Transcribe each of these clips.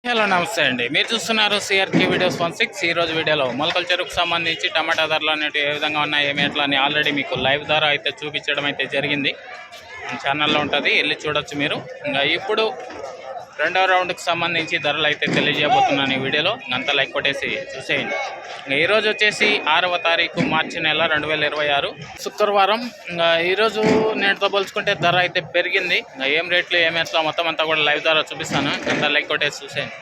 Hello నమస్తే అండి. మీరు చూస్తున్నారు సిఆర్కే వీడియోస్ 16. ఈ రోజు వీడియోలో మొలకల చెరుకు సంబంధించి టమాటా ధరలు అనేవి ఏ విధంగా ఉన్నాయి, ఏమి ఎట్లా అని ఆల్రెడీ మీకు లైవ్ ద్వారా అయితే చూపించడం అయితే జరిగింది. ఛానల్లో ఉంటుంది, వెళ్ళి చూడొచ్చు మీరు. ఇంకా ఇప్పుడు రెండవ రౌండ్కి సంబంధించి ధరలు అయితే తెలియజేయబోతున్నాను ఈ వీడియోలో. అంతా లైక్ కొట్టేసి చూసేయండి. ఇంకా ఈరోజు వచ్చేసి 6వ తారీఖు మార్చి నెల 2026 శుక్రవారం. ఇంకా ఈరోజు నేటితో పోల్చుకుంటే ధర అయితే పెరిగింది. ఇంకా ఏం రేట్లు ఏమి ఎట్లా మొత్తం అంతా కూడా లైవ్ ద్వారా చూపిస్తాను. అంతా లైక్ కొట్టేసి చూసేయండి.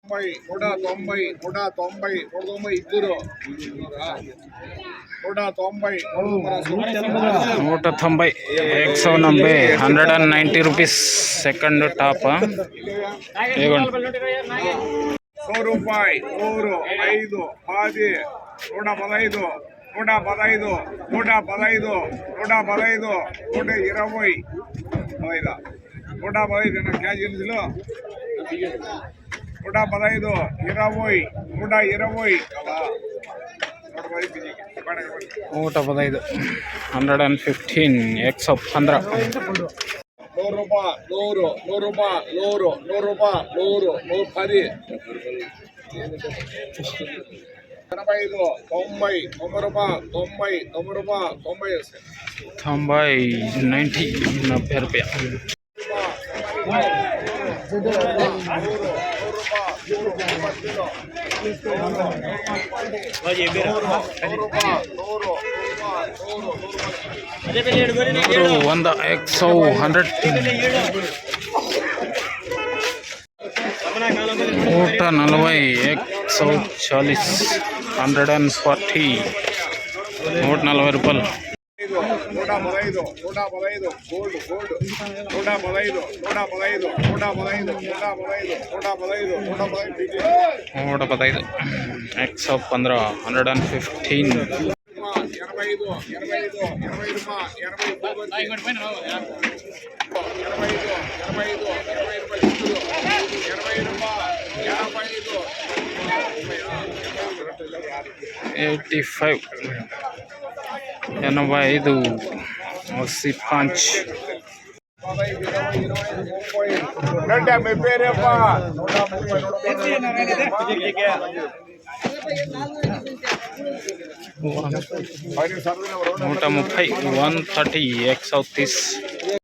190, 190 190 రూపీస్ సెకండ్ టాప్. 100 రూపాయి 100 5 10 115 115 115 115 120 115 క్యాష్ ఎన్నిలో 115 20 120 115 115 115. 100 రూపాయలు 100 100 100 రూపాయలు 100 100 110 85 90 రూపాయలు 90 రూపాయలు 90 రూపాయలు. వంద 100 140 140 140 రూపాయలు. 115 గోల్డ్ 115 115 115 115 115. 85 80 5 130 130 130.